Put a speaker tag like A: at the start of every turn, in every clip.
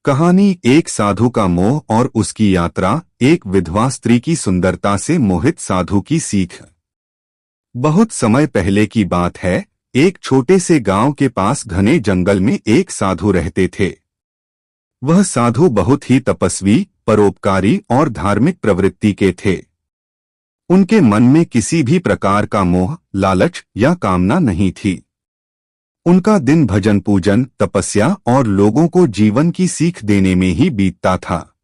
A: कहानी एक साधु का मोह और उसकी यात्रा। एक विधवा स्त्री की सुंदरता से मोहित साधु की सीख। बहुत समय पहले की बात है। एक छोटे से गांव के पास घने जंगल में एक साधु रहते थे। वह साधु बहुत ही तपस्वी, परोपकारी और धार्मिक प्रवृत्ति के थे। उनके मन में किसी भी प्रकार का मोह, लालच या कामना नहीं थी। उनका दिन भजन पूजन, तपस्या और लोगों को जीवन की सीख देने में ही बीतता था।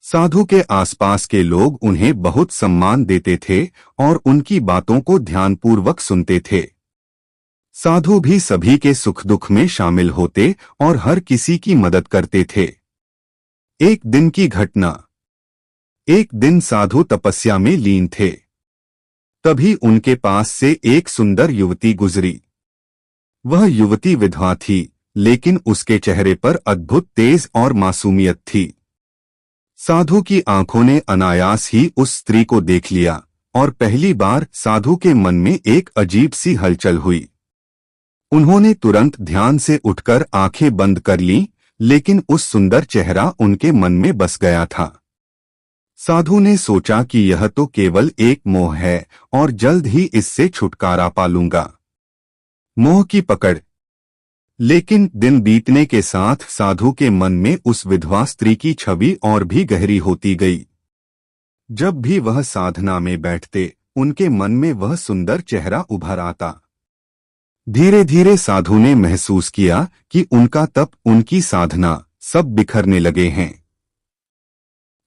A: साधु के आसपास के लोग उन्हें बहुत सम्मान देते थे और उनकी बातों को ध्यानपूर्वक सुनते थे। साधु भी सभी के सुख दुख में शामिल होते और हर किसी की मदद करते थे। एक दिन की घटना। एक दिन साधु तपस्या में लीन थे। तभी उनके पास से एक सुंदर युवती गुजरी। वह युवती विधवा थी, लेकिन उसके चेहरे पर अद्भुत तेज और मासूमियत थी। साधु की आंखों ने अनायास ही उस स्त्री को देख लिया और पहली बार साधु के मन में एक अजीब सी हलचल हुई। उन्होंने तुरंत ध्यान से उठकर आंखें बंद कर लीं, लेकिन उस सुंदर चेहरा उनके मन में बस गया था। साधु ने सोचा कि यह तो केवल एक मोह है और जल्द ही इससे छुटकारा पा लूंगा। मोह की पकड़। लेकिन दिन बीतने के साथ साधु के मन में उस विधवा स्त्री की छवि और भी गहरी होती गई। जब भी वह साधना में बैठते, उनके मन में वह सुंदर चेहरा उभर आता। धीरे धीरे साधु ने महसूस किया कि उनका तप, उनकी साधना सब बिखरने लगे हैं।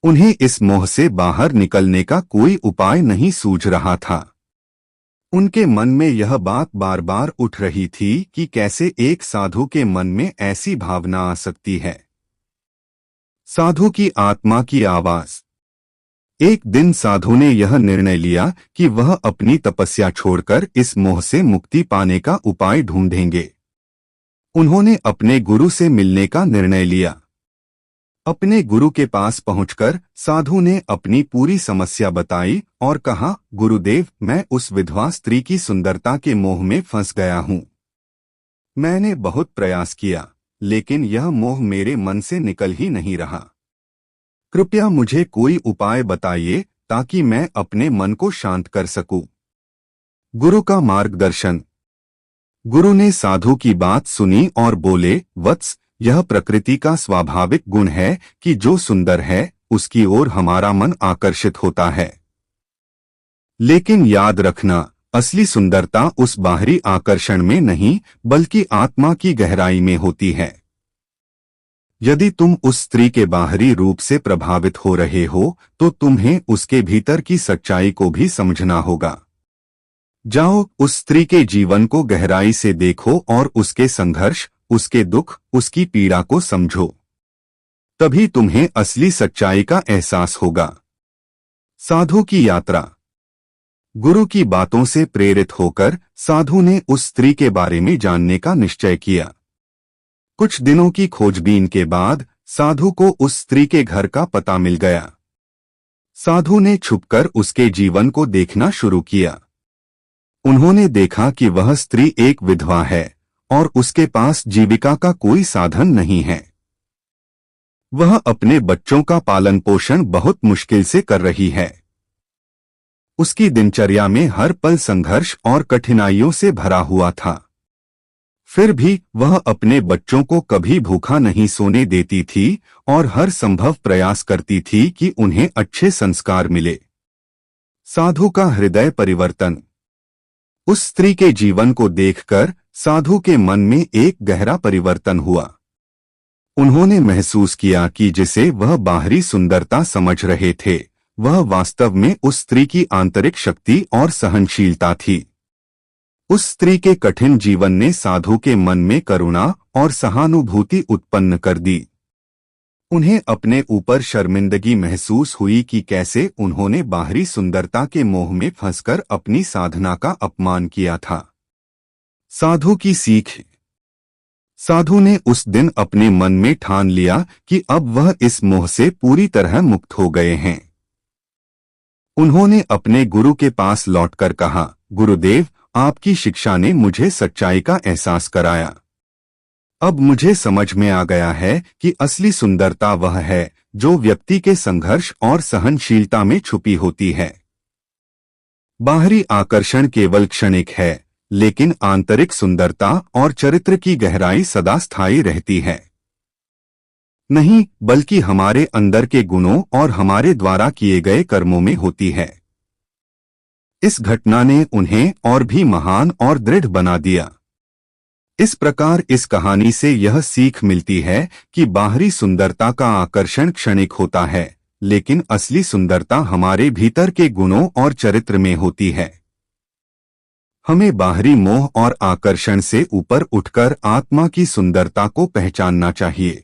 A: उन्हें इस मोह से बाहर निकलने का कोई उपाय नहीं सूझ रहा था। उनके मन में यह बात बार बार उठ रही थी कि कैसे एक साधु के मन में ऐसी भावना आ सकती है। साधु की आत्मा की आवाज। एक दिन साधु ने यह निर्णय लिया कि वह अपनी तपस्या छोड़कर इस मोह से मुक्ति पाने का उपाय ढूंढेंगे। उन्होंने अपने गुरु से मिलने का निर्णय लिया। अपने गुरु के पास पहुंचकर साधु ने अपनी पूरी समस्या बताई और कहा, गुरुदेव, मैं उस विधवा स्त्री की सुंदरता के मोह में फंस गया हूं। मैंने बहुत प्रयास किया, लेकिन यह मोह मेरे मन से निकल ही नहीं रहा। कृपया मुझे कोई उपाय बताइए ताकि मैं अपने मन को शांत कर सकूं। गुरु का मार्गदर्शन। गुरु ने साधु की बात सुनी और बोले, वत्स, यह प्रकृति का स्वाभाविक गुण है कि जो सुंदर है उसकी ओर हमारा मन आकर्षित होता है। लेकिन याद रखना, असली सुंदरता उस बाहरी आकर्षण में नहीं बल्कि आत्मा की गहराई में होती है। यदि तुम उस स्त्री के बाहरी रूप से प्रभावित हो रहे हो तो तुम्हें उसके भीतर की सच्चाई को भी समझना होगा। जाओ, उस स्त्री के जीवन को गहराई से देखो और उसके संघर्ष, उसके दुख, उसकी पीड़ा को समझो। तभी तुम्हें असली सच्चाई का एहसास होगा। साधु की यात्रा। गुरु की बातों से प्रेरित होकर साधु ने उस स्त्री के बारे में जानने का निश्चय किया। कुछ दिनों की खोजबीन के बाद साधु को उस स्त्री के घर का पता मिल गया। साधु ने छुपकर उसके जीवन को देखना शुरू किया। उन्होंने देखा कि वह स्त्री एक विधवा है और उसके पास जीविका का कोई साधन नहीं है। वह अपने बच्चों का पालन पोषण बहुत मुश्किल से कर रही है। उसकी दिनचर्या में हर पल संघर्ष और कठिनाइयों से भरा हुआ था। फिर भी वह अपने बच्चों को कभी भूखा नहीं सोने देती थी और हर संभव प्रयास करती थी कि उन्हें अच्छे संस्कार मिले। साधु का हृदय परिवर्तन। उस स्त्री के जीवन को देखकर साधु के मन में एक गहरा परिवर्तन हुआ। उन्होंने महसूस किया कि जिसे वह बाहरी सुंदरता समझ रहे थे, वह वास्तव में उस स्त्री की आंतरिक शक्ति और सहनशीलता थी। उस स्त्री के कठिन जीवन ने साधु के मन में करुणा और सहानुभूति उत्पन्न कर दी। उन्हें अपने ऊपर शर्मिंदगी महसूस हुई कि कैसे उन्होंने बाहरी सुंदरता के मोह में फंसकर अपनी साधना का अपमान किया था। साधु की सीख। साधु ने उस दिन अपने मन में ठान लिया कि अब वह इस मोह से पूरी तरह मुक्त हो गए हैं। उन्होंने अपने गुरु के पास लौटकर कहा, गुरुदेव, आपकी शिक्षा ने मुझे सच्चाई का एहसास कराया। अब मुझे समझ में आ गया है कि असली सुंदरता वह है जो व्यक्ति के संघर्ष और सहनशीलता में छुपी होती है। बाहरी आकर्षण केवल क्षणिक है, लेकिन आंतरिक सुंदरता और चरित्र की गहराई सदा स्थायी रहती है। नहीं, बल्कि हमारे अंदर के गुणों और हमारे द्वारा किए गए कर्मों में होती है। इस घटना ने उन्हें और भी महान और दृढ़ बना दिया। इस प्रकार इस कहानी से यह सीख मिलती है कि बाहरी सुंदरता का आकर्षण क्षणिक होता है, लेकिन असली सुंदरता हमारे भीतर के गुणों और चरित्र में होती है। हमें बाहरी मोह और आकर्षण से ऊपर उठकर आत्मा की सुंदरता को पहचानना चाहिए।